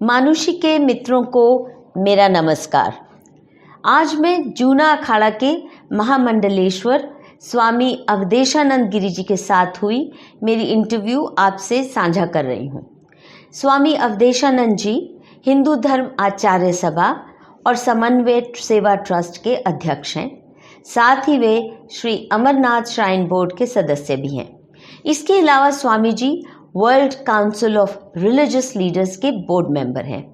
मानुषी के मित्रों को मेरा नमस्कार। आज मैं जूना अखाड़ा के महामंडलेश्वर स्वामी अवधेशानंद गिरी जी के साथ हुई मेरी इंटरव्यू आपसे साझा कर रही हूँ। स्वामी अवधेशानंद जी हिंदू धर्म आचार्य सभा और समन्वय सेवा ट्रस्ट के अध्यक्ष हैं। साथ ही वे श्री अमरनाथ श्राइन बोर्ड के सदस्य भी हैं। इसके अलावा Swami ji world council of religious leaders के बोर्ड मेंबर हैं।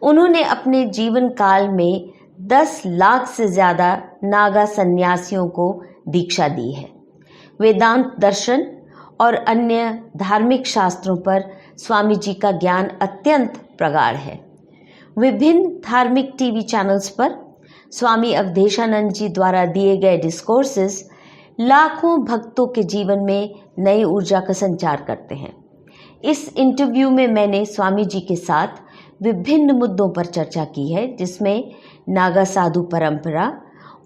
उन्होंने अपने जीवन काल में 10 लाख से ज़्यादा नागा सन्यासियों को दीक्षा दी है। वेदांत दर्शन और अन्य धार्मिक शास्त्रों पर स्वामी जी का ज्ञान अत्यंत प्रगाढ़ है। विभिन्न धार्मिक टीवी चैनल्स पर स्वामी अवधेशानंद जी द्वारा दिए गए डिस्कोर्सेस लाखों भक्तों के जीवन में नई ऊर्जा का संचार करते हैं। इस इंटरव्यू में मैंने स्वामी जी के साथ विभिन्न मुद्दों पर चर्चा की है, जिसमें नागा साधु परंपरा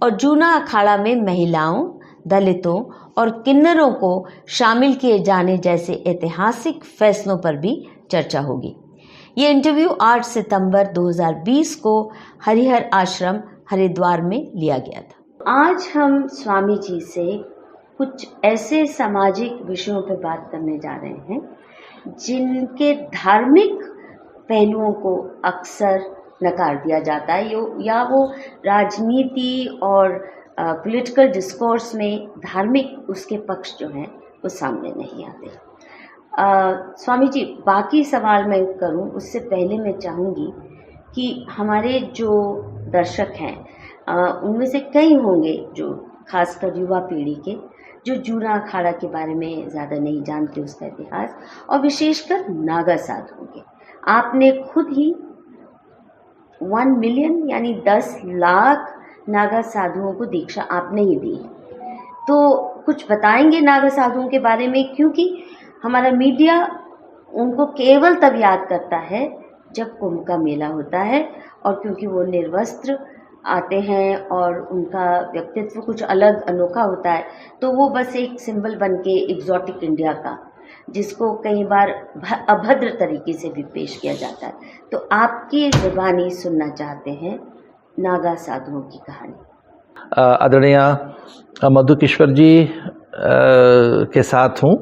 और जूना अखाड़ा में महिलाओं, दलितों और किन्नरों को शामिल किए जाने जैसे ऐतिहासिक फैसलों पर भी चर्चा होगी। ये इंटरव्यू 8 सितंबर 2020 को हरिहर आश्रम हरिद्वार में लिया गया था। आज हम स्वामी जी से कुछ ऐसे सामाजिक विषयों पर बात करने जा रहे हैं जिनके धार्मिक पहलुओं को अक्सर नकार दिया जाता है, या वो राजनीति और पॉलिटिकल डिस्कोर्स में धार्मिक उसके पक्ष जो हैं वो सामने नहीं आते। स्वामी जी, बाकी सवाल मैं करूं उससे पहले मैं चाहूँगी कि हमारे जो दर्शक हैं उनमें से कई होंगे जो खासकर युवा पीढ़ी के जो जूना अखाड़ा के बारे में ज़्यादा नहीं जानते, उसका इतिहास, और विशेषकर नागा साधुओं के। आपने खुद ही 1 मिलियन यानी 10 लाख नागा साधुओं को दीक्षा आपने ही दी। तो कुछ बताएंगे नागा साधुओं के बारे में, क्योंकि हमारा मीडिया उनको केवल तब याद करता है जब कुंभ का मेला होता है, और क्योंकि वो निर्वस्त्र आते हैं और उनका व्यक्तित्व कुछ अलग अनोखा होता है, तो वो बस एक सिंबल बन के एग्जॉटिक इंडिया का, जिसको कई बार अभद्र तरीके से भी पेश किया जाता है। तो आपकी ज़ुबानी सुनना चाहते हैं नागा साधुओं की कहानी। आदरणीय मधुकिश्वर जी के साथ हूँ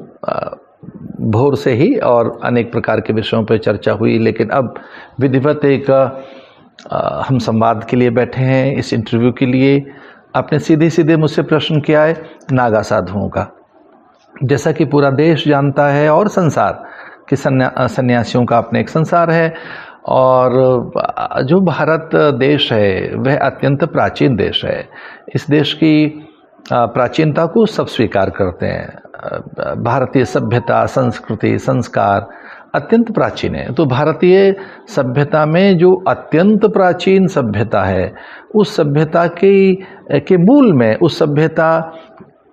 भोर से ही, और अनेक प्रकार के विषयों पर चर्चा हुई, लेकिन अब विधिवत एक हम संवाद के लिए बैठे हैं। इस इंटरव्यू के लिए आपने सीधे सीधे मुझसे प्रश्न किया है नागा साधुओं का। जैसा कि पूरा देश जानता है और संसार कि सन्यासियों का अपने एक संसार है, और जो भारत देश है वह अत्यंत प्राचीन देश है। इस देश की प्राचीनता को सब स्वीकार करते हैं। भारतीय सभ्यता, संस्कृति, संस्कार अत्यंत प्राचीन है। तो भारतीय सभ्यता में जो अत्यंत प्राचीन सभ्यता है, उस सभ्यता के मूल में, उस सभ्यता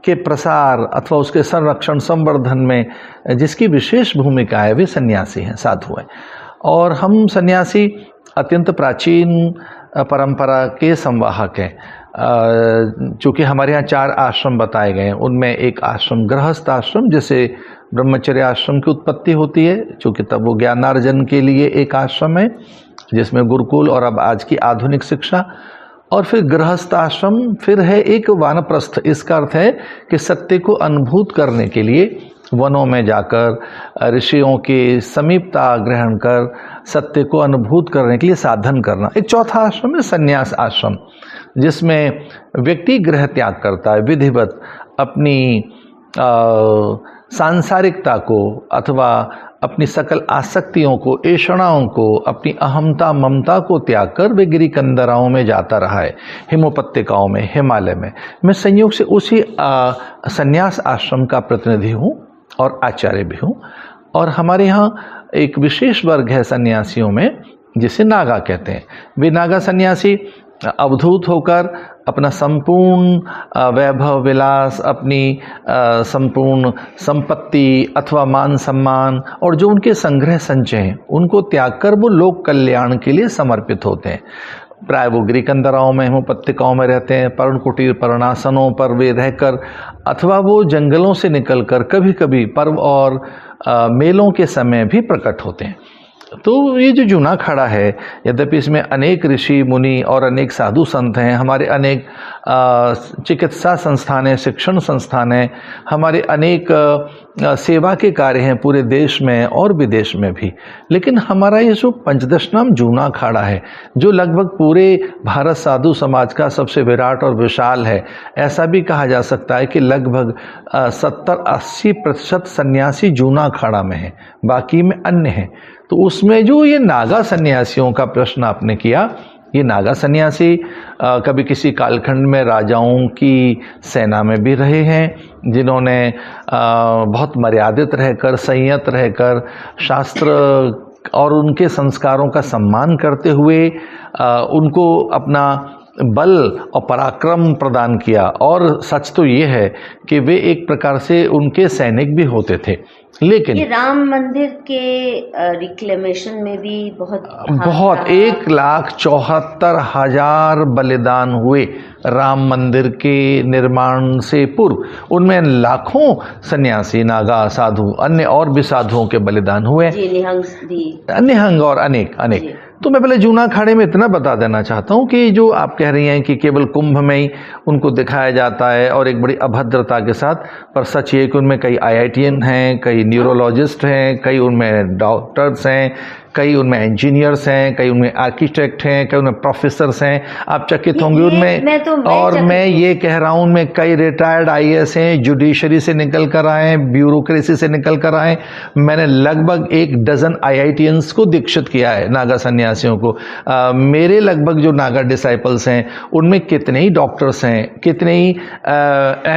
के प्रसार अथवा उसके संरक्षण संवर्धन में जिसकी विशेष भूमिका है, वे सन्यासी हैं, साधु हैं। और हम सन्यासी अत्यंत प्राचीन परंपरा के संवाहक हैं। चूँकि हमारे यहाँ 4 आश्रम बताए गए हैं, उनमें एक आश्रम गृहस्थ आश्रम, जैसे ब्रह्मचर्य आश्रम की उत्पत्ति होती है, चूँकि तब वो ज्ञानार्जन के लिए एक आश्रम है जिसमें गुरुकुल और अब आज की आधुनिक शिक्षा, और फिर गृहस्थ आश्रम, फिर है एक वानप्रस्थ। इसका अर्थ है कि सत्य को अनुभूत करने के लिए वनों में जाकर ऋषियों की समीपता ग्रहण कर सत्य को अनुभूत करने के लिए साधन करना। एक चौथा आश्रम है संन्यास आश्रम, जिसमें व्यक्ति गृह त्याग करता है, विधिवत अपनी सांसारिकता को अथवा अपनी सकल आसक्तियों को, ऐषणाओं को, अपनी अहमता ममता को त्याग कर वे गिरी कंदराओं में जाता रहा है, हिमोपत्यकाओं में, हिमालय में। मैं संयोग से उसी संन्यास आश्रम का प्रतिनिधि हूँ और आचार्य भी हूँ। और हमारे यहाँ एक विशेष वर्ग है सन्यासियों में जिसे नागा कहते हैं। वे नागा सन्यासी अवधूत होकर अपना संपूर्ण वैभव विलास, अपनी संपूर्ण संपत्ति अथवा मान सम्मान और जो उनके संग्रह संचय हैं, उनको त्याग कर वो लोक कल्याण के लिए समर्पित होते हैं। प्राय वो गिरिकंदराओं में, हिमोपत्यकाओं में रहते हैं, पर्ण कुटीर पर्णासनों पर वे रहकर, अथवा वो जंगलों से निकलकर कभी कभी पर्व और मेलों के समय भी प्रकट होते हैं। तो ये जो जूना अखाड़ा है, यद्यपि इसमें अनेक ऋषि मुनि और अनेक साधु संत हैं, हमारे अनेक चिकित्सा संस्थान हैं, शिक्षण संस्थान हैं, हमारे अनेक सेवा के कार्य हैं पूरे देश में और विदेश में भी, लेकिन हमारा ये जो पंचदशनाम जूना अखाड़ा है, जो लगभग पूरे भारत साधु समाज का सबसे विराट और विशाल है, ऐसा भी कहा जा सकता है कि लगभग 70-80% सन्यासी जूना अखाड़ा में है, बाकी में अन्य हैं। तो उसमें जो ये नागा सन्यासियों का प्रश्न आपने किया, ये नागा सन्यासी कभी किसी कालखंड में राजाओं की सेना में भी रहे हैं, जिन्होंने बहुत मर्यादित रहकर, संयत रहकर, शास्त्र और उनके संस्कारों का सम्मान करते हुए उनको अपना बल और पराक्रम प्रदान किया। और सच तो ये है कि वे एक प्रकार से उनके सैनिक भी होते थे। लेकिन ये राम मंदिर के रिक्लेमेशन में भी बहुत 1,74,000 बलिदान हुए राम मंदिर के निर्माण से पूर्व। उनमें लाखों सन्यासी, नागा, साधु, अन्य और भी साधुओं के बलिदान हुए, निहंग और अनेक। तो मैं पहले जूना अखाड़े में इतना बता देना चाहता हूँ कि जो आप कह रही हैं कि केवल कुंभ में ही उनको दिखाया जाता है और एक बड़ी अभद्रता के साथ, पर सच ये कि उनमें कई IITian हैं, कई न्यूरोलॉजिस्ट हैं, कई उनमें डॉक्टर्स हैं, कई उनमें इंजीनियर्स हैं, कई उनमें आर्किटेक्ट हैं, कई उनमें प्रोफेसर्स हैं। आप चकित होंगे उनमें। और मैं ये कह रहा हूँ, उनमें कई रिटायर्ड IAS हैं, जुडिशरी से निकल कर आए, ब्यूरोक्रेसी से निकल कर आए। मैंने लगभग 1 डज़न IITians को दीक्षित किया है, नागा सन्यासियों को। मेरे लगभग जो नागा डिसाइपल्स हैं उनमें कितने ही डॉक्टर्स हैं, कितने ही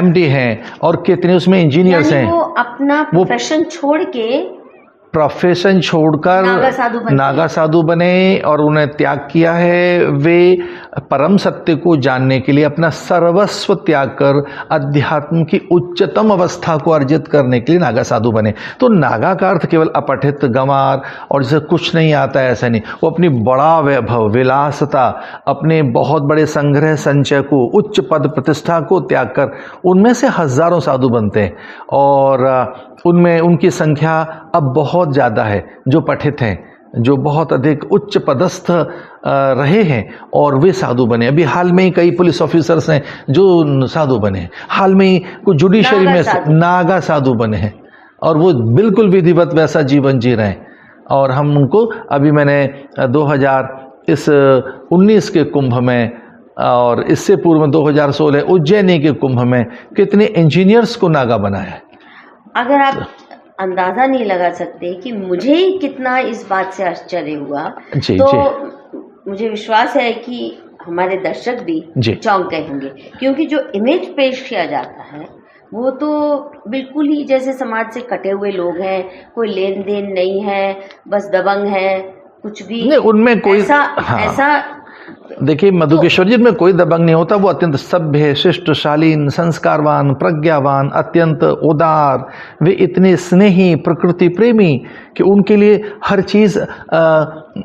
MD हैं और कितने उसमें इंजीनियर्स हैं। वो अपना प्रोफेशन छोड़ के, प्रोफेशन छोड़कर नागा साधु बने और उन्हें त्याग किया है। वे परम सत्य को जानने के लिए अपना सर्वस्व त्याग कर अध्यात्म की उच्चतम अवस्था को अर्जित करने के लिए नागा साधु बने। तो नागा का अर्थ केवल अपठित, गंवार और जिसे कुछ नहीं आता है ऐसा नहीं। वो अपनी बड़ा वैभव, विलासता, अपने बहुत बड़े संग्रह संचय को, उच्च पद प्रतिष्ठा को त्याग कर उनमें से हजारों साधु बनते हैं। और उनमें उनकी संख्या अब बहुत ज़्यादा है जो पठित हैं, जो बहुत अधिक उच्च पदस्थ रहे हैं और वे साधु बने। अभी हाल में ही कई पुलिस ऑफिसर्स हैं जो साधु बने हैं, हाल में ही कुछ जुडिशरी में नागा साधु बने हैं और वो बिल्कुल विधिवत वैसा जीवन जी रहे हैं। और हम उनको, अभी मैंने 2019 के कुंभ में और इससे पूर्व 2016 उज्जैनी के कुंभ में कितने इंजीनियर्स को नागा बनाया है। अगर आप अंदाजा नहीं लगा सकते कि मुझे ही कितना इस बात से आश्चर्य हुआ, तो मुझे विश्वास है कि हमारे दर्शक भी चौंक गए होंगे, क्योंकि जो इमेज पेश किया जाता है वो तो बिल्कुल ही जैसे समाज से कटे हुए लोग हैं, कोई लेन देन नहीं है, बस दबंग है, कुछ भी नहीं, उनमें कोई ऐसा देखिए मधुकेश्वर जी में कोई दबंग नहीं होता। वो अत्यंत सभ्य, शिष्ट, शालीन, संस्कारवान, प्रज्ञावान, अत्यंत उदार, वे इतने स्नेही, प्रकृति प्रेमी कि उनके लिए हर चीज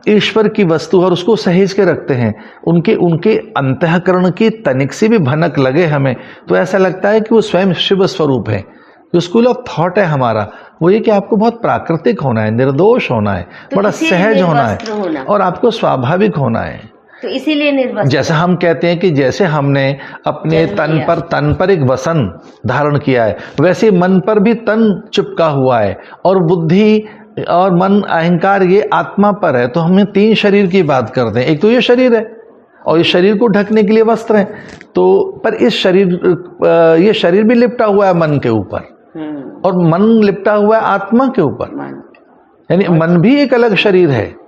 ईश्वर की वस्तु और उसको सहेज के रखते हैं। उनके अंतःकरण की तनिक से भी भनक लगे हमें तो ऐसा लगता है कि वो स्वयं शिव स्वरूप है। जो स्कूल ऑफ थॉट है हमारा वो ये कि आपको बहुत प्राकृतिक होना है, निर्दोष होना है, तो बड़ा सहज होना है और आपको स्वाभाविक होना है। तो इसीलिए निर्वस्त्र, जैसा हम कहते हैं कि जैसे हमने अपने तन पर एक वसन धारण किया है, वैसे मन पर भी तन चिपका हुआ है और बुद्धि और मन, अहंकार ये आत्मा पर है। तो हमें 3 शरीर की बात करते हैं। एक तो ये शरीर है और इस शरीर को ढकने के लिए वस्त्र हैं। तो पर ये शरीर भी लिपटा हुआ है मन के ऊपर और मन लिपटा हुआ है आत्मा के ऊपर, यानी मन भी एक अलग शरीर है।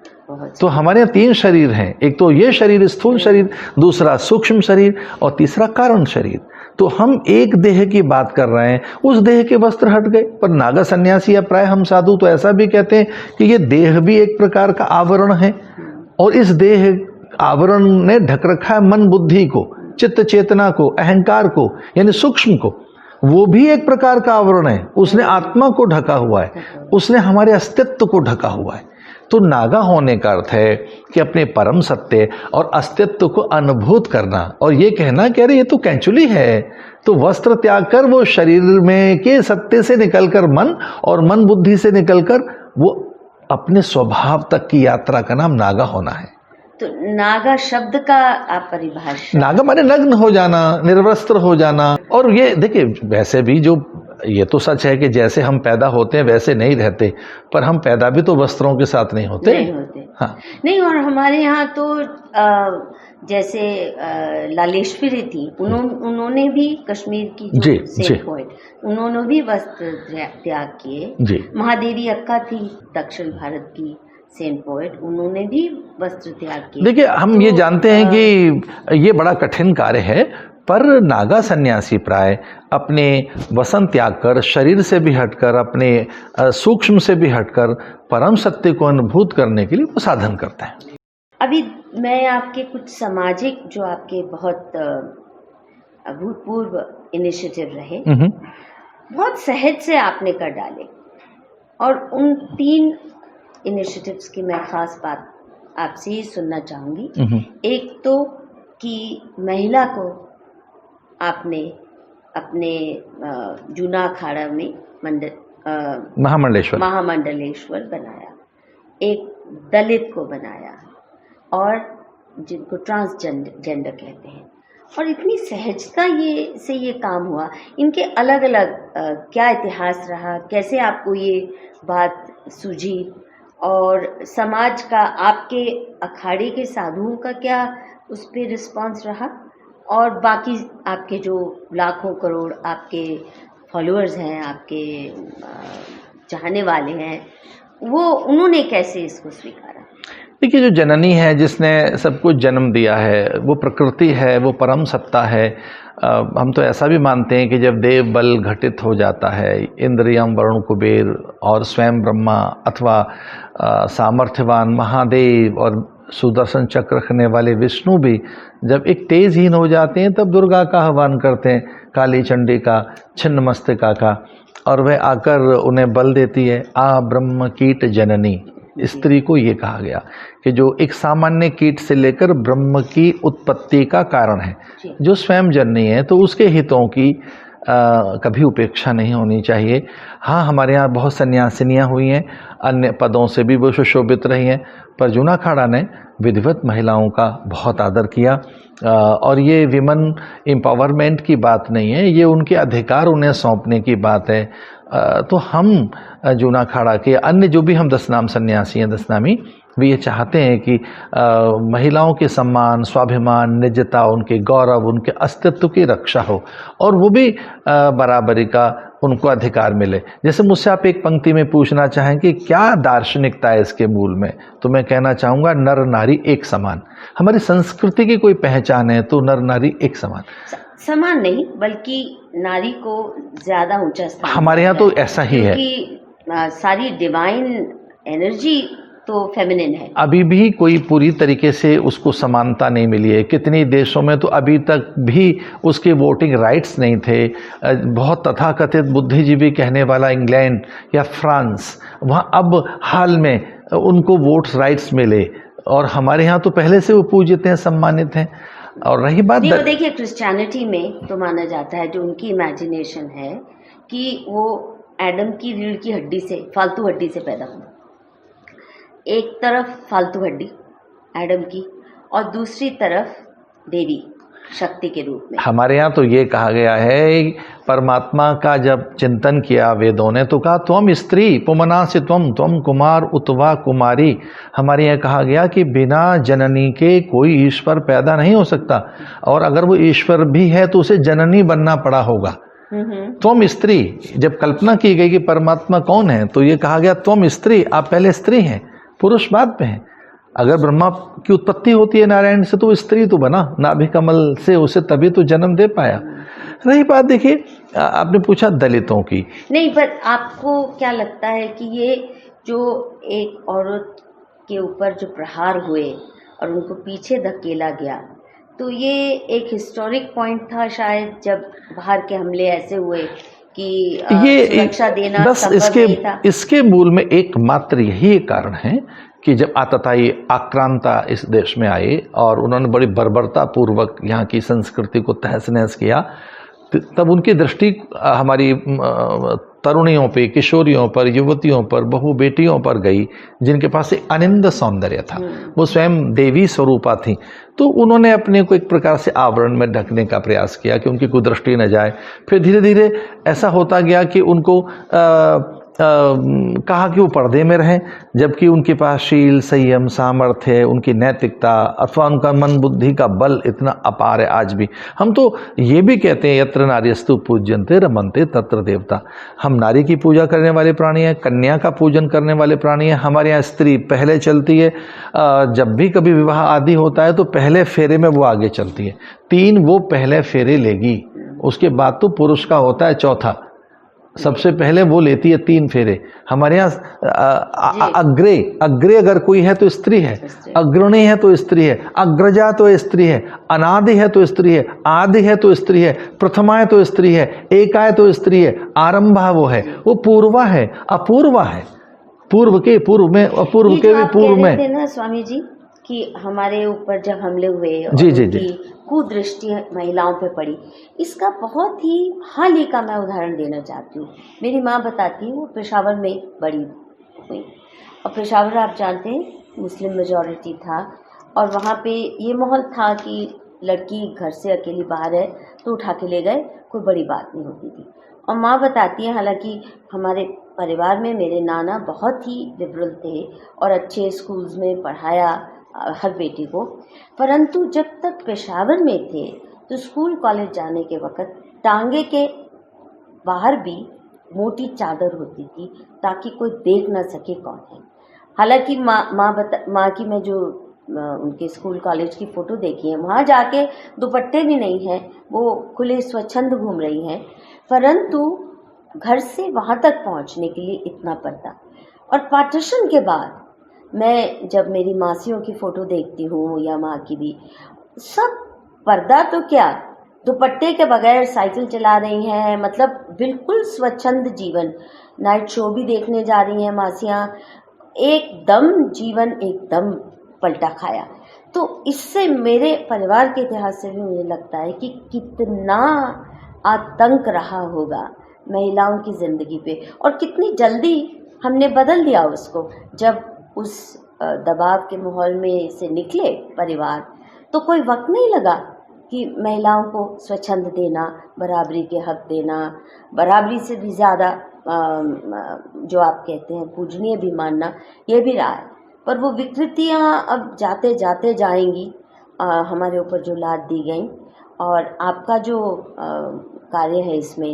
तो हमारे यहाँ 3 शरीर हैं। एक तो ये शरीर, स्थूल शरीर, दूसरा सूक्ष्म शरीर और तीसरा कारण शरीर। तो हम एक देह की बात कर रहे हैं, उस देह के वस्त्र हट गए। पर नागा सन्यासी या प्राय हम साधु तो ऐसा भी कहते हैं कि ये देह भी एक प्रकार का आवरण है और इस देह आवरण ने ढक रखा है मन बुद्धि को, चित्त चेतना को, अहंकार को, यानी सूक्ष्म को। वो भी एक प्रकार का आवरण है, उसने आत्मा को ढका हुआ है, उसने हमारे अस्तित्व को ढका हुआ है। तो नागा होने का अर्थ है कि अपने परम सत्य और अस्तित्व को अनुभूत करना और ये कहना कि अरे ये तो कैंचुली है, तो वस्त्र त्याग कर वो शरीर में के सत्य से निकलकर मन और मन बुद्धि से निकलकर वो अपने स्वभाव तक की यात्रा का नाम नागा होना है। तो नागा शब्द का आप परिभाषा? नागा माने नग्न हो जाना, निर्वस्त्र हो जाना। और ये देखिए, वैसे भी जो ये तो सच है कि जैसे हम पैदा होते हैं वैसे नहीं रहते, पर हम पैदा भी तो वस्त्रों के साथ नहीं होते। हाँ। नहीं, और हमारे यहाँ तो जैसे लालेश्वरी थी, उन्होंने भी कश्मीर की जो सेंट पोएट, उन्होंने भी वस्त्र त्याग किए। महादेवी अक्का थी दक्षिण भारत की सेंट पोएट, उन्होंने भी वस्त्र त्याग किए। देखिए, हम ये जानते हैं कि ये बड़ा कठिन कार्य है, पर नागा सन्यासी प्राय अपने वसन त्याग कर, शरीर से भी हटकर, अपने सूक्ष्म से भी हटकर परम सत्य को अनुभूत करने के लिए वो साधन करते हैं। अभी मैं आपके कुछ सामाजिक जो आपके बहुत अभूतपूर्व इनिशिएटिव रहे, बहुत सहज से आपने कर डाले, और उन 3 इनिशिएटिव्स की मैं खास बात आपसे ही सुनना चाहूँगी। एक तो कि महिला को आपने अपने जूना अखाड़ा में महामंडलेश्वर बनाया, एक दलित को बनाया, और जिनको ट्रांसजेंडर कहते हैं, और इतनी सहजता से ये काम हुआ। इनके अलग अलग क्या इतिहास रहा, कैसे आपको ये बात सूझी, और समाज का, आपके अखाड़े के साधुओं का क्या उस पर रिस्पॉन्स रहा, और बाकी आपके जो लाखों करोड़ आपके फॉलोअर्स हैं, आपके चाहने वाले हैं, उन्होंने कैसे इसको स्वीकारा? देखिए, जो जननी है, जिसने सब कुछ जन्म दिया है, वो प्रकृति है, वो परम सत्ता है। हम तो ऐसा भी मानते हैं कि जब देव बल घटित हो जाता है, इंद्रियम वरुण कुबेर और स्वयं ब्रह्मा, अथवा सामर्थ्यवान महादेव और सुदर्शन चक्र रखने वाले विष्णु भी जब एक तेजहीन हो जाते हैं, तब दुर्गा का आह्वान करते हैं, काली चंडी का, छिन्न मस्तिका का, और वह आकर उन्हें बल देती है। आ ब्रह्म कीट जननी, स्त्री को ये कहा गया कि जो एक सामान्य कीट से लेकर ब्रह्म की उत्पत्ति का कारण है, जो स्वयं जननी है, तो उसके हितों की कभी उपेक्षा नहीं होनी चाहिए। हाँ, हमारे यहाँ बहुत सन्यासिनियाँ हुई हैं, अन्य पदों से भी वो सुशोभित रही हैं, पर जूना अखाड़ा ने विधिवत महिलाओं का बहुत आदर किया। और ये विमेन एम्पावरमेंट की बात नहीं है, ये उनके अधिकार उन्हें सौंपने की बात है। तो हम जूना अखाड़ा के अन्य जो भी हम 10 नाम सन्यासी हैं, 10 नामी, वे ये चाहते हैं कि महिलाओं के सम्मान, स्वाभिमान, निजता, उनके गौरव, उनके अस्तित्व की रक्षा हो, और वो भी बराबरी का उनको अधिकार मिले। जैसे मुझसे आप एक पंक्ति में पूछना चाहें कि क्या दार्शनिकता है इसके मूल में, तो मैं कहना चाहूँगा नर नारी एक समान। हमारी संस्कृति की कोई पहचान है तो नर नारी एक समान। समान नहीं, बल्कि नारी को ज़्यादा ऊंचा स्थान हमारे यहाँ तो ऐसा ही है, क्योंकि सारी डिवाइन एनर्जी तो फेमिनिन है। अभी भी कोई पूरी तरीके से उसको समानता नहीं मिली है। कितने देशों में तो अभी तक भी उसके वोटिंग राइट्स नहीं थे। बहुत तथाकथित बुद्धिजीवी कहने वाला इंग्लैंड या फ्रांस, वहाँ अब हाल में उनको वोट्स राइट्स मिले, और हमारे यहाँ तो पहले से वो पूजित हैं, सम्मानित हैं। और रही बात, देखिए, क्रिश्चियनिटी में तो माना जाता है, जो उनकी इमेजिनेशन है, कि वो एडम की रीढ़ की हड्डी से, फालतू हड्डी से पैदा हुआ। एक तरफ फालतू हड्डी एडम की, और दूसरी तरफ देवी शक्ति के रूप में। हमारे यहाँ तो ये कहा गया है, परमात्मा का जब चिंतन किया वेदों ने, तो कहा त्वम स्त्री पुमनासि त्वम कुमार उतवा कुमारी। हमारे यहाँ कहा गया कि बिना जननी के कोई ईश्वर पैदा नहीं हो सकता, और अगर वो ईश्वर भी है तो उसे जननी बनना पड़ा होगा। त्वम स्त्री, जब कल्पना की गई कि परमात्मा कौन है, तो ये कहा गया त्वम स्त्री, आप पहले स्त्री हैं, पुरुष बाद में है। अगर ब्रह्मा की उत्पत्ति होती है नारायण से, तो वो स्त्री तो बना, नाभि कमल से उसे तभी तो जन्म दे पाया। रही बात, देखिए, आपने पूछा दलितों की, नहीं, पर आपको क्या लगता है कि ये जो एक औरत के ऊपर जो प्रहार हुए और उनको पीछे धकेला गया, तो ये एक हिस्टोरिक पॉइंट था शायद, जब बाहर के हमले ऐसे हुए कि सुरक्षा देना बस इसके मूल में एकमात्र यही एक कारण है कि जब आतताई आक्रांता इस देश में आए और उन्होंने बड़ी बर्बरता पूर्वक यहाँ की संस्कृति को तहस नहस किया, तब उनकी दृष्टि हमारी तरुणियों पे, किशोरियों पर, युवतियों पर, बहु बेटियों पर गई जिनके पास एक अनिंद सौंदर्य था, वो स्वयं देवी स्वरूपा थी, तो उन्होंने अपने को एक प्रकार से आवरण में ढकने का प्रयास किया कि उनकी कुदृष्टि न जाए। फिर धीरे धीरे ऐसा होता गया कि उनको कहा कि वो पर्दे में रहें, जबकि उनके पास शील, संयम, सामर्थ्य, उनकी नैतिकता अथवा उनका मन बुद्धि का बल इतना अपार है। आज भी हम तो ये भी कहते हैं यत्र नार्यस्तु पूज्यन्ते रमन्ते तत्र देवता। हम नारी की पूजा करने वाले प्राणी हैं, कन्या का पूजन करने वाले प्राणी हैं। हमारे यहाँ स्त्री पहले चलती है, जब भी कभी विवाह आदि होता है तो पहले फेरे में वो आगे चलती है, 3 वो पहले फेरे लेगी, उसके बाद तो पुरुष का होता है चौथा, सबसे पहले वो लेती है 3 फेरे। हमारे यहाँ अग्रे अगर कोई है तो स्त्री है, अग्रणी है तो स्त्री है, अग्रजा तो स्त्री है, अनादि है तो स्त्री है, आदि है तो स्त्री है, प्रथमा है तो स्त्री है, एका है तो स्त्री है, आरंभा वो है, वो पूर्वा है, अपूर्वा है, पूर्व के पूर्व में, अपूर्व के भी पूर्व में। थे ना स्वामी जी कि हमारे ऊपर जब हमले हुए और जी जी उनकी जी कुदृष्टि महिलाओं पे पड़ी, इसका बहुत ही हाल ही का मैं उदाहरण देना चाहती हूँ। मेरी माँ बताती है वो पेशावर में बड़ी हुई, और पेशावर आप जानते हैं मुस्लिम मेजॉरिटी था, और वहाँ पे ये माहौल था कि लड़की घर से अकेली बाहर है तो उठा के ले गए, कोई बड़ी बात नहीं होती थी। और माँ बताती है हालांकि हमारे परिवार में मेरे नाना बहुत ही लिबरल थे और अच्छे स्कूल्स में पढ़ाया हर बेटी को, परंतु जब तक पेशावर में थे तो स्कूल कॉलेज जाने के वक़्त टांगे के बाहर भी मोटी चादर होती थी ताकि कोई देख ना सके कौन है। हालांकि माँ की मैं जो उनके स्कूल कॉलेज की फ़ोटो देखी है, वहाँ जाके दुपट्टे भी नहीं हैं, वो खुले स्वच्छंद घूम रही हैं, परंतु घर से वहाँ तक पहुँचने के लिए इतना पर्दा। और पार्टीशन के बाद मैं जब मेरी मासियों की फ़ोटो देखती हूँ या माँ की भी, सब पर्दा तो क्या, दुपट्टे के बगैर साइकिल चला रही हैं, मतलब बिल्कुल स्वच्छंद जीवन। नाइट शो भी देखने जा रही हैं मासियाँ, एकदम जीवन एकदम पलटा खाया। तो इससे मेरे परिवार के इतिहास से भी मुझे लगता है कि कितना आतंक रहा होगा महिलाओं की ज़िंदगी पे, और कितनी जल्दी हमने बदल दिया उसको। जब उस दबाव के माहौल में से निकले परिवार, तो कोई वक्त नहीं लगा कि महिलाओं को स्वच्छंद देना, बराबरी के हक देना, बराबरी से भी ज़्यादा जो आप कहते हैं पूजनीय भी मानना, ये भी रहा है। पर वो विकृतियाँ अब जाते जाते जाएंगी, हमारे ऊपर जो लाद दी गई। और आपका जो कार्य है इसमें,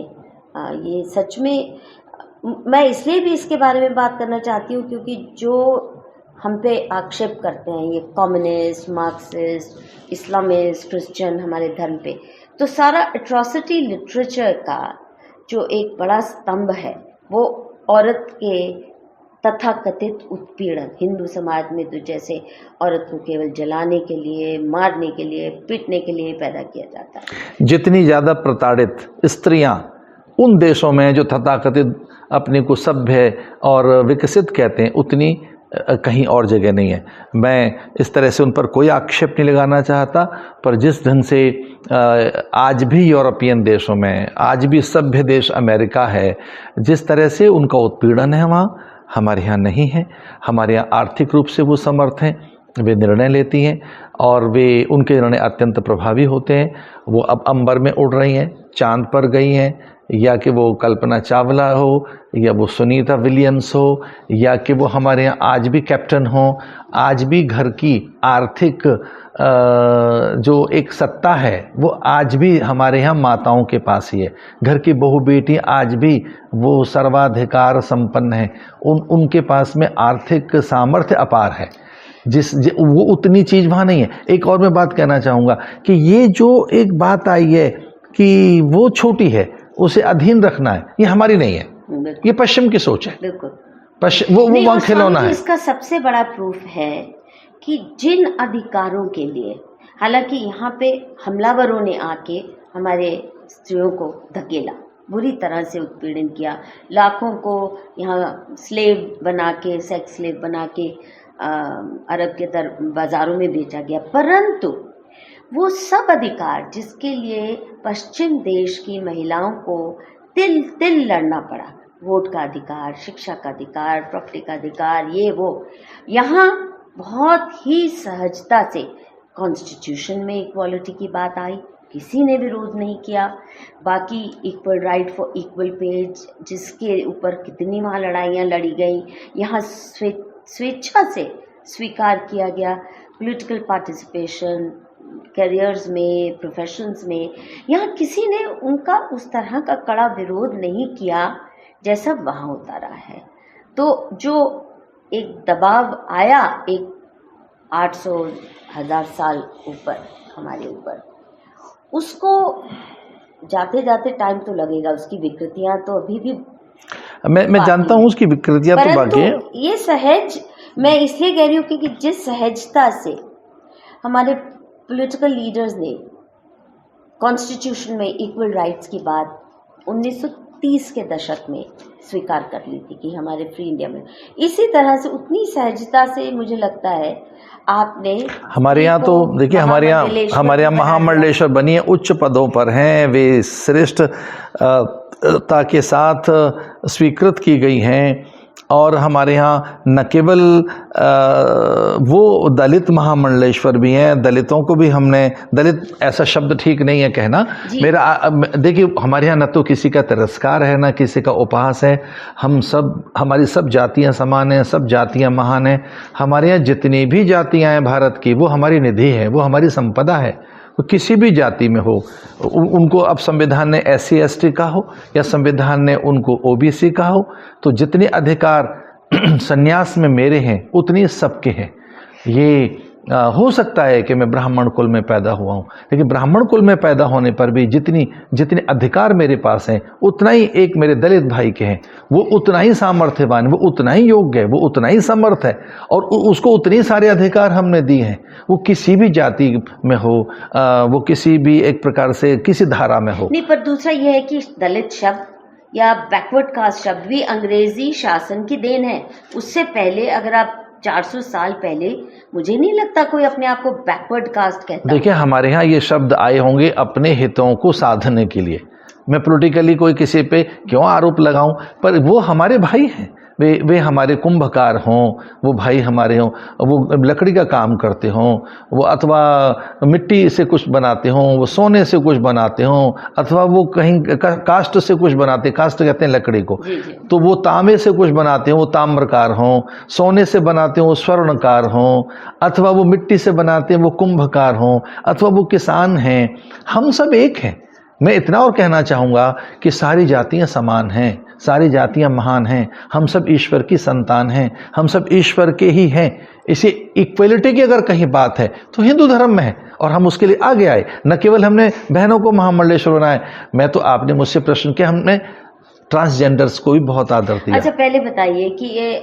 ये सच में मैं इसलिए भी इसके बारे में बात करना चाहती हूँ क्योंकि जो हम पे आक्षेप करते हैं ये कम्युनिस्ट, मार्क्सिस्ट, इस्लामिस्ट, क्रिश्चियन हमारे धर्म पे, तो सारा एट्रॉसिटी लिटरेचर का जो एक बड़ा स्तंभ है वो औरत के तथाकथित उत्पीड़न। हिंदू समाज में तो जैसे औरत को केवल जलाने के लिए, मारने के लिए, पीटने के लिए पैदा किया जाता है। जितनी ज़्यादा प्रताड़ित स्त्रियां उन देशों में जो तथाकथित अपने को सभ्य और विकसित कहते हैं, उतनी कहीं और जगह नहीं है। मैं इस तरह से उन पर कोई आक्षेप नहीं लगाना चाहता, पर जिस ढंग से आज भी यूरोपियन देशों में, आज भी सभ्य देश अमेरिका है, जिस तरह से उनका उत्पीड़न है वहाँ, हमारे यहाँ नहीं है। हमारे यहाँ आर्थिक रूप से वो समर्थ हैं, वे निर्णय लेती हैं और वे उनके निर्णय अत्यंत प्रभावी होते हैं। वो अब अंबर में उड़ रही हैं, चांद पर गई हैं, या कि वो कल्पना चावला हो, या वो सुनीता विलियम्स हो, या कि वो हमारे यहाँ आज भी कैप्टन हो। आज भी घर की आर्थिक जो एक सत्ता है वो आज भी हमारे यहाँ माताओं के पास ही है। घर की बहू बेटी आज भी वो सर्वाधिकार संपन्न है, उनके पास में आर्थिक सामर्थ्य अपार है, वो उतनी चीज़ वहाँ नहीं है। एक और मैं बात कहना चाहूँगा कि ये जो एक बात आई है कि वो छोटी है, उसे अधीन रखना है, ये हमारी नहीं है, ये पश्चिम की सोच है। बिल्कुल वो वहाँ खिलौना है। इसका सबसे बड़ा प्रूफ है कि जिन अधिकारों के लिए, हालांकि यहाँ पे हमलावरों ने आके हमारे स्त्रियों को धकेला, बुरी तरह से उत्पीड़न किया, लाखों को यहाँ स्लेव बना के, सेक्स स्लेव बना के अरब के बाज़ारों में बेचा गया, परंतु वो सब अधिकार जिसके लिए पश्चिम देश की महिलाओं को तिल तिल लड़ना पड़ा, वोट का अधिकार, शिक्षा का अधिकार, प्रॉपर्टी का अधिकार, ये वो, यहाँ बहुत ही सहजता से कॉन्स्टिट्यूशन में इक्वालिटी की बात आई, किसी ने विरोध नहीं किया। बाकी equal right for equal page, जिसके ऊपर कितनी वहाँ लड़ाइयाँ लड़ी गई, यहाँ स्वेच्छा से स्वीकार किया गया। पॉलिटिकल पार्टिसिपेशन, करियर्स में, प्रोफेशंस में, यहाँ किसी ने उनका उस तरह का कड़ा विरोध नहीं किया जैसा वहाँ होता रहा है। तो जो एक दबाव आया एक 800,000 साल ऊपर हमारे ऊपर, उसको जाते जाते टाइम तो लगेगा, उसकी विकृतियाँ तो अभी भी मैं जानता हूँ उसकी विकृतियाँ तो बाकी है। ये सहज, मैं इसलिए कह रही हूँ क्योंकि जिस सहजता से हमारे पॉलिटिकल लीडर्स ने कॉन्स्टिट्यूशन में इक्वल राइट्स की बात 1930 के दशक में स्वीकार कर ली थी कि हमारे फ्री इंडिया में, इसी तरह से उतनी सहजता से मुझे लगता है आपने हमारे यहाँ तो देखिए, हमारे यहाँ महामंडलेश्वर बनिए उच्च पदों पर हैं, वे श्रेष्ठता के साथ स्वीकृत की गई हैं। और हमारे यहाँ न केवल वो दलित महामंडलेश्वर भी हैं, दलितों को भी हमने, दलित ऐसा शब्द ठीक नहीं है कहना मेरा, देखिए हमारे यहाँ न तो किसी का तिरस्कार है न किसी का उपहास है, हम सब, हमारी सब जातियाँ समान हैं, सब जातियाँ महान हैं। हमारे यहाँ जितनी भी जातियाँ हैं भारत की, वो हमारी निधि है, वो हमारी संपदा है, वो किसी भी जाति में हो। उनको अब संविधान ने SC ST कहा हो या संविधान ने उनको OBC कहा हो, तो जितने अधिकार संन्यास में मेरे हैं उतनी सबके हैं। ये हो सकता है कि मैं ब्राह्मण कुल में पैदा हुआ हूँ, लेकिन ब्राह्मण कुल में पैदा होने पर भी जितने अधिकार मेरे पास हैं उतना ही एक मेरे दलित भाई के हैं। वो उतना ही सामर्थ्यवान, वो उतना ही योग्य है, वो उतना ही समर्थ है और उसको उतने सारे अधिकार हमने दिए हैं। वो किसी भी जाति में हो, वो किसी भी एक प्रकार से किसी धारा में हो। नहीं, पर दूसरा यह है कि दलित शब्द या बैकवर्ड कास्ट शब्द भी अंग्रेजी शासन की देन है। उससे पहले अगर आप 400 साल पहले, मुझे नहीं लगता कोई अपने आप को बैकवर्ड कास्ट कहता। देखिए हमारे यहाँ ये शब्द आए होंगे अपने हितों को साधने के लिए। मैं पॉलिटिकली कोई किसी पे क्यों आरोप लगाऊं, पर वो हमारे भाई हैं, वे हमारे कुंभकार हों, वो भाई हमारे हों, वो लकड़ी का काम करते हों, वो अथवा मिट्टी से कुछ बनाते हों, वो सोने से कुछ बनाते हों, अथवा वो कहीं काष्ठ से कुछ बनाते, काष्ठ कहते हैं लकड़ी को, तो वो तांबे से कुछ बनाते हों, वो ताम्रकार हों, सोने से बनाते हों, वो स्वर्णकार हों, अथवा वो मिट्टी से बनाते हैं वो कुंभकार हों, अथवा वो किसान हैं, हम सब एक हैं। मैं इतना और कहना चाहूँगा कि सारी जातियाँ समान हैं, सारी जातियाँ महान हैं, हम सब ईश्वर की संतान हैं, हम सब ईश्वर के ही हैं। इसी इक्वलिटी की अगर कहीं बात है तो हिंदू धर्म में है और हम उसके लिए आगे आए। न केवल हमने बहनों को महामंडलेश्वर बनाए, मैं तो, आपने मुझसे प्रश्न किया, हमने ट्रांसजेंडर्स को भी बहुत आदर दिया। अच्छा, पहले बताइए कि ये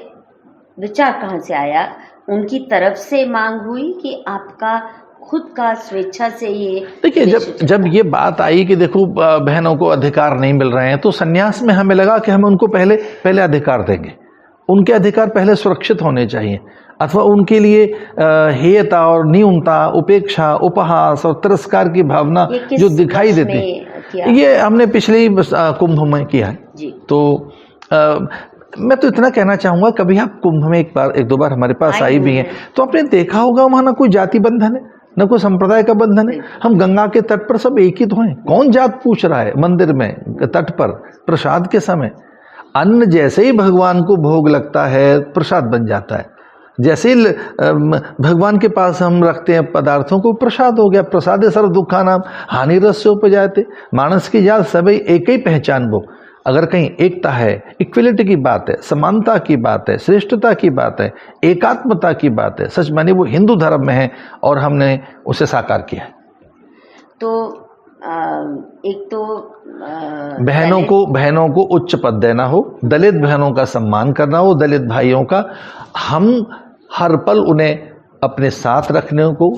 विचार कहाँ से आया? उनकी तरफ से मांग हुई कि आपका खुद का स्वेच्छा से? ये देखिए, जब ये बात आई कि देखो बहनों को अधिकार नहीं मिल रहे हैं, तो संन्यास में हमें लगा कि हम उनको पहले अधिकार देंगे। उनके अधिकार पहले सुरक्षित होने चाहिए, अथवा उनके लिए हेयता और न्यूनता, उपेक्षा, उपहास और तिरस्कार की भावना जो दिखाई देती है, ये हमने पिछले कुंभ में किया है जी। तो मैं तो इतना कहना चाहूँगा, कभी आप कुंभ में एक दो बार हमारे पास आई भी हैं, तो आपने देखा होगा वहाँ ना कोई जाति बंधन है, न कोई संप्रदाय का बंधन है। हम गंगा के तट पर सब एक ही तो हैं। कौन जात पूछ रहा है? मंदिर में तट पर प्रसाद के समय अन्न जैसे ही भगवान को भोग लगता है प्रसाद बन जाता है। जैसे ही भगवान के पास हम रखते हैं पदार्थों को, प्रसाद हो गया। प्रसादे सर्व दुखा नाम हानि रस से उपजाते, मानस की जात सभी एक ही पहचान वो। अगर कहीं एकता है, इक्वलिटी की बात है, समानता की बात है, श्रेष्ठता की बात है, एकात्मता की बात है, सच मानिए वो हिंदू धर्म में है और हमने उसे साकार किया है। तो एक तो बहनों को उच्च पद देना हो, दलित बहनों का सम्मान करना हो, दलित भाइयों का, हम हर पल उन्हें अपने साथ रखने को,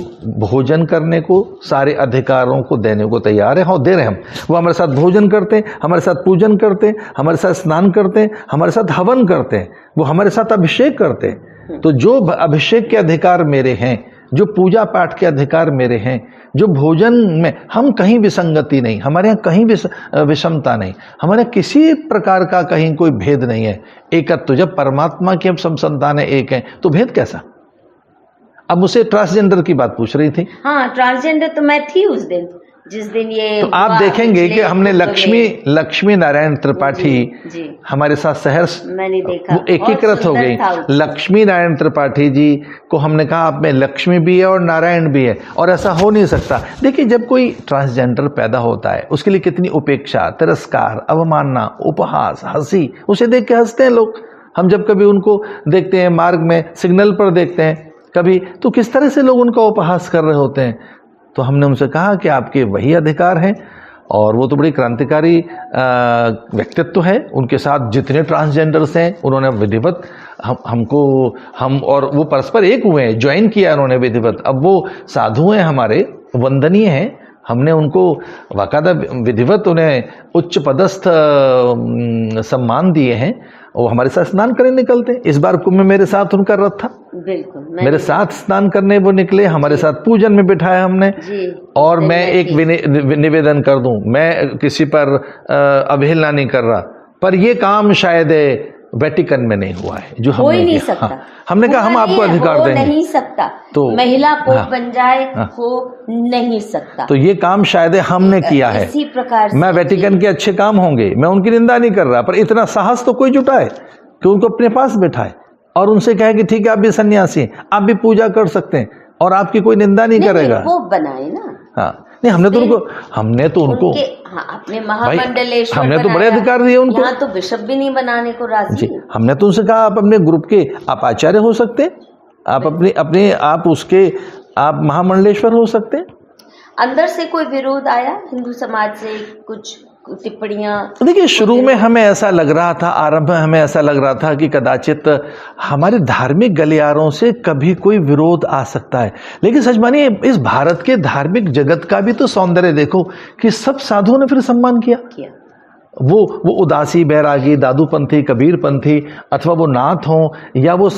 भोजन करने को, सारे अधिकारों को देने को तैयार है और दे रहे हम। वो हमारे साथ भोजन करते हैं, हमारे साथ पूजन करते हैं, हमारे साथ स्नान करते हैं, हमारे साथ हवन करते हैं, वो हमारे साथ अभिषेक करते हैं। तो जो अभिषेक के अधिकार मेरे हैं, जो पूजा पाठ के अधिकार मेरे हैं, जो भोजन में हम कहीं विसंगति नहीं, हमारे यहाँ कहीं विषमता नहीं, हमारे यहाँ किसी प्रकार का कहीं कोई भेद नहीं है। एकत्व, जब परमात्मा की हम सब संतान एक हैं तो भेद कैसा? अब मुझसे ट्रांसजेंडर की बात पूछ रही थी। हाँ, ट्रांसजेंडर तो मैं थी उस दिन, जिस दिन ये तो आप देखेंगे कि हमने लक्ष्मी नारायण त्रिपाठी जी, हमारे साथ शहर मैंने देखा, वो एकीकृत हो गई। लक्ष्मी नारायण त्रिपाठी जी को हमने कहा आप में लक्ष्मी भी है और नारायण भी है, और ऐसा हो नहीं सकता। देखिए, जब कोई ट्रांसजेंडर पैदा होता है उसके लिए कितनी उपेक्षा, तिरस्कार, अवमानना, उपहास, हंसी, उसे देख के हंसते हैं लोग। हम जब कभी उनको देखते हैं मार्ग में, सिग्नल पर देखते हैं कभी, तो किस तरह से लोग उनका उपहास कर रहे होते हैं। तो हमने उनसे कहा कि आपके वही अधिकार हैं, और वो तो बड़ी क्रांतिकारी व्यक्तित्व है। उनके साथ जितने ट्रांसजेंडर्स हैं उन्होंने विधिवत हम और वो परस्पर एक हुए हैं, ज्वाइन किया उन्होंने विधिवत। अब वो साधु हैं, हमारे वंदनीय हैं। हमने उनको बाकायदा विधिवत उन्हें उच्च पदस्थ सम्मान दिए हैं। वो हमारे साथ स्नान करने निकलते हैं। इस बार कुंभ में मेरे साथ उनका रथ था, बिल्कुल मेरे साथ स्नान करने वो निकले, हमारे साथ पूजन में बिठाया हमने। और मैं एक निवेदन कर दूं, मैं किसी पर अवहेलना नहीं कर रहा, पर ये काम शायद वेटिकन में नहीं हुआ है जो हमने नहीं किया। सकता। हाँ, हमने कहा हम आपको अधिकार देंगे। नहीं सकता तो महिला पोप बन जाए, हो नहीं सकता। तो ये काम शायद हमने किया है। इसी प्रकार से मैं वेटिकन के अच्छे काम होंगे, मैं उनकी निंदा नहीं कर रहा, पर इतना साहस तो कोई जुटाए कि उनको अपने पास बैठाए और उनसे कहे कि ठीक है आप भी सन्यासी हैं, आप भी पूजा कर सकते हैं और आपकी कोई निंदा नहीं करेगा। वो बनाए ना। हाँ, नहीं हमने तो उनको अपने महामंडलेश्वर हमने तो बड़े अधिकार दिए उनको। यहाँ तो बिशप भी नहीं बनाने को राजी जी। हमने तो उनसे कहा आप अपने ग्रुप के आप आचार्य हो सकते हैं, आप अपने आप महामंडलेश्वर हो सकते हैं। अंदर से कोई विरोध आया हिंदू समाज से? कुछ टिप्पणियां? देखिए, शुरू में हमें ऐसा लग रहा था, आरंभ में हमें ऐसा लग रहा था कि कदाचित हमारे धार्मिक गलियारों से कभी कोई विरोध आ सकता है। लेकिन सच मानिए, इस भारत के धार्मिक जगत का भी तो सौंदर्य देखो कि सब साधुओं ने फिर सम्मान किया। वो उदासी, बैरागी, दादूपंथी, कबीरपंथी, अथवा वो नाथ हों या वो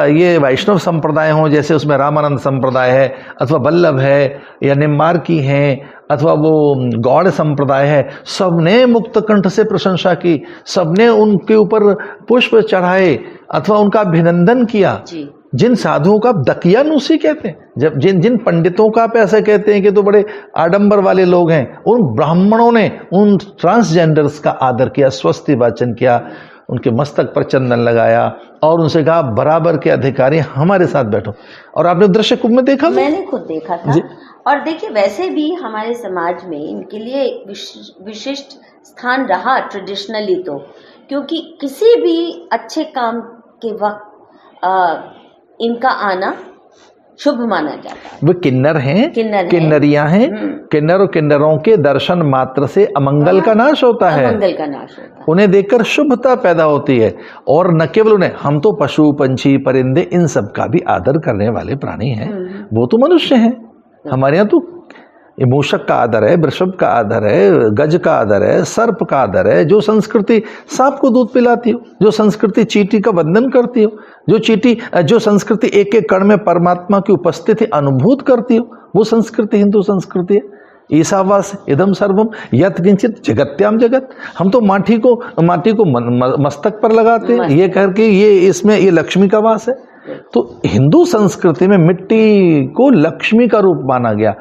ये वैष्णव संप्रदाय हों, जैसे उसमें रामानंद संप्रदाय है, अथवा बल्लभ है, या निम्बार्की हैं, अथवा वो गौड़ संप्रदाय है, सबने मुक्त कंठ से प्रशंसा की, सबने उनके ऊपर पुष्प चढ़ाए अथवा उनका अभिनंदन किया। जिन साधुओं का आप दकियानुसी कहते हैं, जब जिन पंडितों का आप ऐसे कहते हैं कि तो बड़े आडंबर वाले लोग हैं, उन ब्राह्मणों ने उन ट्रांसजेंडर्स का आदर किया, स्वस्ति वाचन किया, उनके मस्तक पर चंदन लगाया और उनसे कहा बराबर के अधिकारी हमारे साथ बैठो। और आपने दृश्य कुंभ में देखा? मैंने खुद देखा था। और देखिए, वैसे भी हमारे समाज में इनके लिए विशिष्ट स्थान रहा ट्रेडिशनली, तो क्योंकि किसी भी अच्छे काम के वक्त इनका आना शुभ माना जाता है। वे किन्नर हैं, किन्नरियां हैं। किन्नर और किन्नरों के दर्शन मात्र से अमंगल का नाश होता है, अमंगल का नाश होता है। उन्हें देखकर शुभता पैदा होती है। और न केवल उन्हें, हम तो पशु, पंछी, परिंदे, इन सब का भी आदर करने वाले प्राणी हैं। वो तो मनुष्य हैं। हमारे यहाँ तो मूषक का आदर है, वृषभ का आदर है, गज का आदर है, सर्प का आदर है। जो संस्कृति सांप को दूध पिलाती हो, जो संस्कृति चींटी का वंदन करती हो, जो संस्कृति एक एक कण में परमात्मा की उपस्थिति अनुभूत करती हो, वो संस्कृति हिंदू संस्कृति है। ईसावास इदम सर्वम यत् किंचित जगत्याम जगत। हम तो माटी को मस्तक पर लगाते हैं, ये करके ये लक्ष्मी का वास है। तो हिंदू संस्कृति में मिट्टी को लक्ष्मी का रूप माना गया,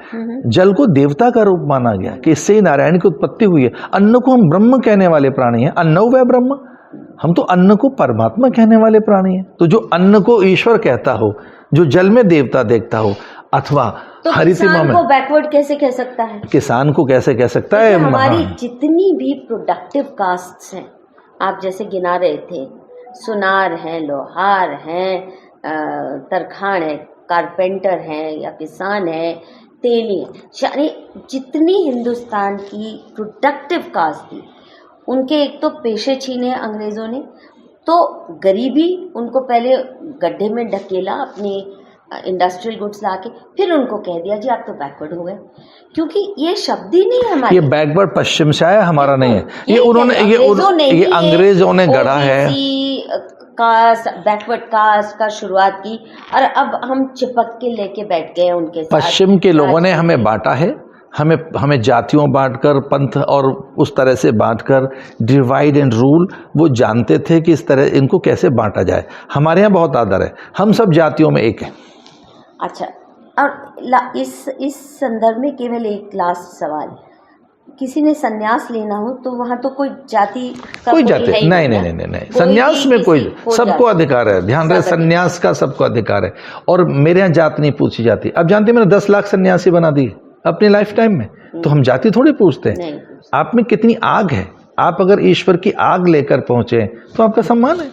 जल को देवता का रूप माना गया कि इससे ही नारायण की उत्पत्ति हुई है। अन्न को हम ब्रह्म कहने वाले प्राणी हैं, अन्नौ वै ब्रह्म। हम तो अन्न को परमात्मा कहने वाले प्राणी हैं। तो जो अन्न को ईश्वर कहता हो, जो जल में देवता देखता हो, अथवा तो हरितिमा में, को बैकवर्ड कैसे कह सकता है? किसान को कैसे कह सकता है? हमारी जितनी भी प्रोडक्टिव कास्ट्स हैं, आप जैसे गिना रहे थे, सुनार हैं, लोहार हैं, तरखान है, कारपेंटर है या किसान है, तेली है, यानी जितनी हिंदुस्तान की प्रोडक्टिव कास्ट थी, उनके एक तो पेशे छीने अंग्रेज़ों ने, तो गरीबी उनको पहले गड्ढे में ढकेला अपनी इंडस्ट्रियल गुड्स लाके, फिर उनको कह दिया जी आप तो बैकवर्ड हो गए, क्योंकि ये शब्द ही नहीं है हमारे। ये बैकवर्ड पश्चिम से आया, हमारा नहीं है। ये अंग्रेजों ने गढ़ा है। कास्ट, बैकवर्ड कास्ट का शुरुआत की और अब हम चिपक के लेके बैठ गए उनके साथ। पश्चिम के लोगों ने हमें बांटा है, हमें जातियों बांटकर, पंथ और उस तरह से बांटकर, डिवाइड एंड रूल, वो जानते थे कि इस तरह इनको कैसे बांटा जाए। हमारे यहाँ बहुत आदर है, हम सब जातियों में एक हैं। अच्छा, और इस संदर्भ में केवल एक लास्ट सवाल, किसी ने संन्यास लेना हो तो वहाँ तो कोई जाति का कोई जाति है ही नहीं, संन्यास में कोई, सबको अधिकार है, ध्यान रहे, संन्यास का सबको अधिकार है। और मेरे यहाँ जात नहीं पूछी जाती। अब जानते, मैंने 10 लाख सन्यासी बना दिए अपनी लाइफ टाइम में, तो हम जाति थोड़ी पूछते हैं। आप में कितनी आग है, आप अगर ईश्वर की आग लेकर पहुंचे तो आपका सम्मान है।